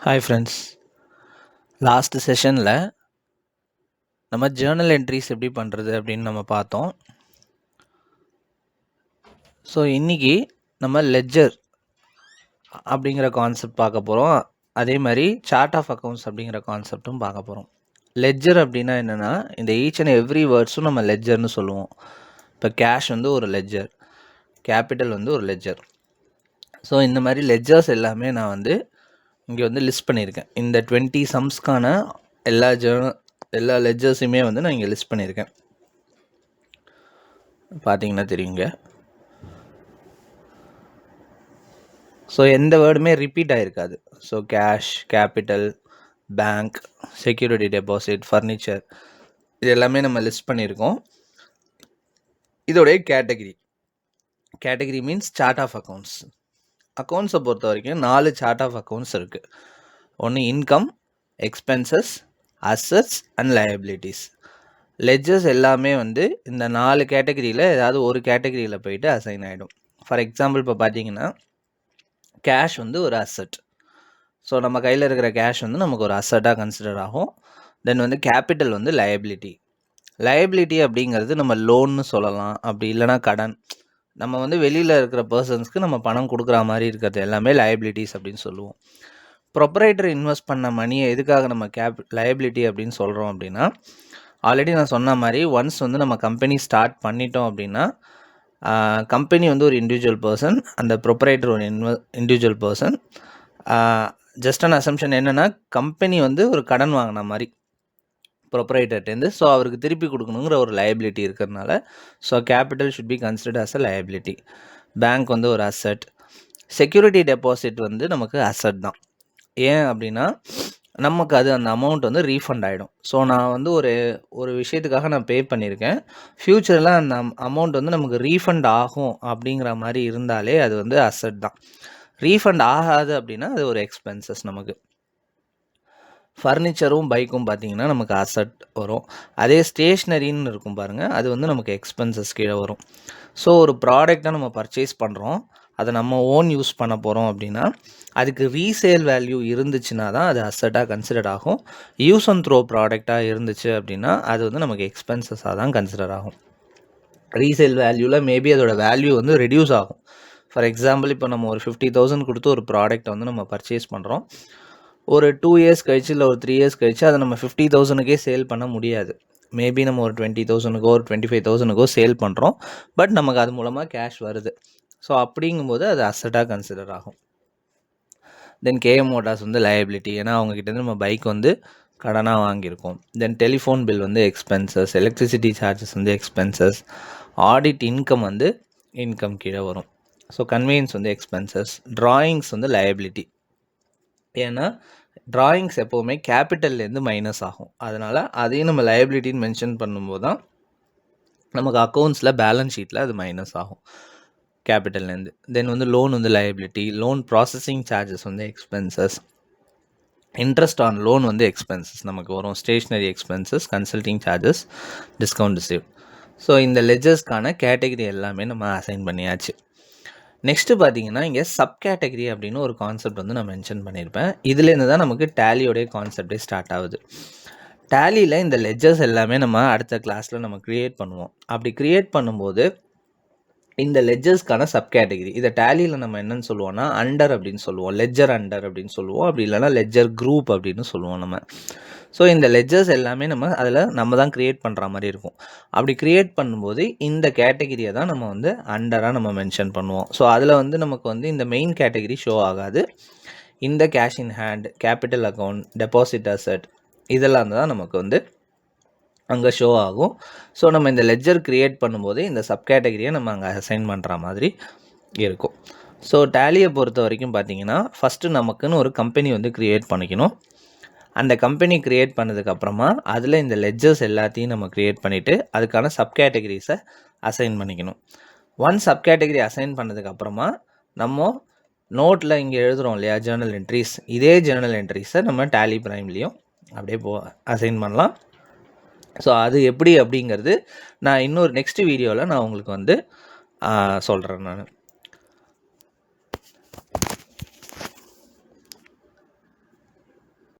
Hi friends, last செஷனில் நம்ம Journal entries எப்படி பண்ணுறது அப்படின்னு நம்ம பார்த்தோம். ஸோ இன்றைக்கி நம்ம லெட்ஜர் அப்படிங்கிற கான்செப்ட் பார்க்க போகிறோம். அதே மாதிரி சார்ட் ஆஃப் அக்கௌண்ட்ஸ் அப்படிங்கிற கான்செப்டும் பார்க்க போகிறோம். லெட்ஜர் அப்படின்னா என்னென்னா, இந்த ஈச் அண்ட் எவ்ரி வேர்ட்ஸும் நம்ம லெட்ஜர்னு சொல்லுவோம். இப்போ கேஷ் வந்து ஒரு லெட்ஜர், கேபிட்டல் வந்து ஒரு லெட்ஜர். ஸோ இந்த மாதிரி லெட்ஜர்ஸ் எல்லாமே நான் வந்து இங்கே வந்து லிஸ்ட் பண்ணியிருக்கேன். இந்த 20 சம்ஸ்க்கான எல்லா லெட்ஜர்ஸுமே வந்து நான் இங்கே லிஸ்ட் பண்ணியிருக்கேன். பார்த்தீங்கன்னா தெரியுங்க. ஸோ எந்த வேர்டுமே ரிப்பீட் ஆகிருக்காது. So cash, capital, bank, security deposit, furniture, இது எல்லாமே நம்ம லிஸ்ட் பண்ணியிருக்கோம். இதோடைய category means chart of accounts. அக்கௌண்ட்ஸை பொறுத்த வரைக்கும் 4 சார்ட் ஆஃப் அக்கௌண்ட்ஸ் இருக்குது. ஒன்று income, expenses, assets and liabilities. Ledgers எல்லாமே வந்து இந்த 4 கேட்டகரியில் ஏதாவது ஒரு கேட்டகரியில் போயிட்டு அசைன் ஆகிடும். ஃபார் எக்ஸாம்பிள் இப்போ பார்த்தீங்கன்னா, கேஷ் வந்து ஒரு அசட். ஸோ நம்ம கையில் இருக்கிற கேஷ் வந்து நமக்கு ஒரு அசட்டாக கன்சிடர் ஆகும். தென் வந்து கேபிட்டல் வந்து லயபிலிட்டி அப்படிங்கிறது நம்ம லோன்னு சொல்லலாம், அப்படி இல்லைனா கடன். நம்ம வந்து வெளியில் இருக்கிற பர்சன்ஸ்க்கு நம்ம பணம் கொடுக்குற மாதிரி இருக்கிறது எல்லாமே லயபிலிட்டிஸ் அப்படின்னு சொல்லுவோம். ப்ரொப்ரைட்டர் இன்வெஸ்ட் பண்ண மணியை எதுக்காக நம்ம லயபிலிட்டி அப்படின்னு சொல்கிறோம் அப்படின்னா, ஆல்ரெடி நான் சொன்ன மாதிரி ஒன்ஸ் வந்து நம்ம கம்பெனி ஸ்டார்ட் பண்ணிட்டோம் அப்படின்னா, கம்பெனி வந்து ஒரு இண்டிவிஜுவல் பர்சன், அந்த ப்ரொப்ரைட்டர் ஒரு individual person. Just an assumption என்னென்னா, கம்பெனி வந்து ஒரு கடன் வாங்கின மாதிரி ப்ரொப்ரைட்டர்ட்டேருந்து, ஸோ அவருக்கு திருப்பி கொடுக்கணுங்கிற ஒரு லயபிலிட்டி இருக்கிறதுனால, so capital should be considered as a liability. Bank வந்து ஒரு அசட். செக்யூரிட்டி டெபாசிட் வந்து நமக்கு அசட் தான். ஏன் அப்படின்னா, நமக்கு அது அந்த அமௌண்ட் வந்து ரீஃபண்ட் ஆகிடும். ஸோ நான் வந்து ஒரு விஷயத்துக்காக நான் பே பண்ணியிருக்கேன், ஃப்யூச்சரில் அந்த அமௌண்ட் வந்து நமக்கு ரீஃபண்ட் ஆகும் அப்படிங்கிற மாதிரி இருந்தாலே அது வந்து அசட் தான். ரீஃபண்ட் ஆகாது அப்படின்னா அது ஒரு எக்ஸ்பென்சஸ் நமக்கு. ஃபர்னிச்சரும் பைக்கும் பார்த்திங்கன்னா நமக்கு அசட் வரும். அதே ஸ்டேஷ்னரின்னு இருக்கும் பாருங்கள், அது வந்து நமக்கு எக்ஸ்பென்சஸ் கீழே வரும். ஸோ ஒரு ப்ராடக்டை நம்ம பர்ச்சேஸ் பண்ணுறோம், அதை நம்ம ஓன் யூஸ் பண்ண போகிறோம் அப்படின்னா, அதுக்கு ரீசேல் வேல்யூ இருந்துச்சுன்னா தான் அது அசட்டாக கன்சிடர் ஆகும். யூஸ் அண்ட் த்ரோ ப்ராடக்டாக இருந்துச்சு அப்படின்னா அது வந்து நமக்கு எக்ஸ்பென்சஸாக தான் கன்சிடர் ஆகும். ரீசேல் வேல்யூவில் மேபி அதோட வேல்யூ வந்து ரெடியூஸ் ஆகும். ஃபார் எக்ஸாம்பிள், இப்போ நம்ம ஒரு 50,000 கொடுத்து ஒரு ப்ராடக்ட்டை வந்து நம்ம பர்ச்சேஸ் பண்ணுறோம். ஒரு 2 இயர்ஸ் கழிச்சு இல்லை ஒரு 3 இயர்ஸ் கழிச்சு அதை நம்ம 50,000க்கே சேல் பண்ண முடியாது. மேபி நம்ம ஒரு 20,000க்கோ ஒரு 25,000க்கோ சேல் பண்ணுறோம், பட் நமக்கு அது மூலமாக கேஷ் வருது. ஸோ அப்படிங்கும்போது அது அசட்டாக கன்சிடர் ஆகும். தென் கேஎம் மோட்டார்ஸ் வந்து லயபிலிட்டி, ஏன்னா அவங்கக்கிட்டேருந்து நம்ம பைக் வந்து கடனாக வாங்கியிருக்கோம். தென் டெலிஃபோன் பில் வந்து எக்ஸ்பென்சஸ், எலக்ட்ரிசிட்டி சார்ஜஸ் வந்து எக்ஸ்பென்சஸ், ஆடிட் இன்கம் வந்து இன்கம் கீழே வரும். ஸோ கன்வீனியன்ஸ் வந்து எக்ஸ்பென்சஸ், ட்ராயிங்ஸ் வந்து லயபிலிட்டி. ஏன்னா ட்ராயிங்ஸ் எப்போவுமே கேபிட்டல்லேருந்து மைனஸ் ஆகும், அதனால் அதையும் நம்ம லயபிலிட்டின்னு மென்ஷன் பண்ணும்போது தான் நமக்கு அக்கௌண்ட்ஸில் பேலன்ஸ் ஷீட்டில் அது மைனஸ் ஆகும் கேபிட்டல்லேருந்து. தென் வந்து லோன் வந்து லயபிலிட்டி, லோன் ப்ராசஸிங் சார்ஜஸ் வந்து எக்ஸ்பென்சஸ், இன்ட்ரெஸ்ட் ஆன் லோன் வந்து எக்ஸ்பென்சஸ் நமக்கு வரும், stationery expenses, consulting charges, discount receive. So இந்த லெட்ஜர்ஸ்க்கான கேட்டகரி எல்லாமே நம்ம அசைன் பண்ணியாச்சு. நெக்ஸ்ட்டு பார்த்தீங்கன்னா, இங்கே சப் கேட்டகரி அப்படின்னு ஒரு கான்செப்ட் வந்து நான் மென்ஷன் பண்ணியிருப்பேன். இதுலேருந்து தான் நமக்கு டேலியோடைய கான்செப்டே ஸ்டார்ட் ஆகுது. டேலியில் இந்த லெட்ஜர்ஸ் எல்லாமே நம்ம அடுத்த கிளாஸில் நம்ம க்ரியேட் பண்ணுவோம். அப்படி க்ரியேட் பண்ணும்போது இந்த லெட்ஜர்ஸ்க்கான சப் கேட்டகரி, இதை டேலியில் நம்ம என்னென்னு சொல்லுவோம்னா அண்டர் அப்படின்னு சொல்லுவோம், லெட்ஜர் அண்டர் அப்படின்னு சொல்லுவோம், அப்படி இல்லைனா லெட்ஜர் குரூப் அப்படின்னு சொல்லுவோம் நம்ம. ஸோ இந்த லெட்ஜர்ஸ் எல்லாமே நம்ம தான் க்ரியேட் பண்ணுற மாதிரி இருக்கும். அப்படி க்ரியேட் பண்ணும்போது இந்த கேட்டகிரியை தான் நம்ம வந்து அண்டராக நம்ம மென்ஷன் பண்ணுவோம். ஸோ அதில் வந்து நமக்கு வந்து இந்த மெயின் கேட்டகிரி ஷோ ஆகாது. இந்த cash in hand, capital account, deposit asset, இதெல்லாம் தான் நமக்கு வந்து அங்கே ஷோ ஆகும். ஸோ நம்ம இந்த லெட்ஜர் க்ரியேட் பண்ணும்போது இந்த சப் கேட்டகிரியை நம்ம அங்கே அசைன் பண்ணுற மாதிரி இருக்கும். ஸோ டேலியை பொறுத்த வரைக்கும் பார்த்திங்கன்னா, ஃபஸ்ட்டு நமக்குன்னு ஒரு கம்பெனி வந்து க்ரியேட் பண்ணிக்கணும். அந்த கம்பெனி க்ரியேட் பண்ணதுக்கப்புறமா அதில் இந்த லெட்ஜர்ஸ் எல்லாத்தையும் நம்ம க்ரியேட் பண்ணிவிட்டு அதுக்கான சப் கேட்டகிரிஸை அசைன் பண்ணிக்கணும். ஒன் சப் கேட்டகிரி அசைன் பண்ணதுக்கப்புறமா நம்ம நோட்டில் இங்கே எழுதுகிறோம் இல்லையா ஜேர்னல் என்ட்ரிஸ், இதே ஜேர்னல் என்ட்ரிஸை நம்ம டேலி ப்ரைம்லேயும் அப்படியே அசைன் பண்ணலாம். ஸோ அது எப்படி அப்படிங்கிறது நான் இன்னொரு நெக்ஸ்ட் வீடியோவில் நான் உங்களுக்கு வந்து சொல்கிறேன் நான்.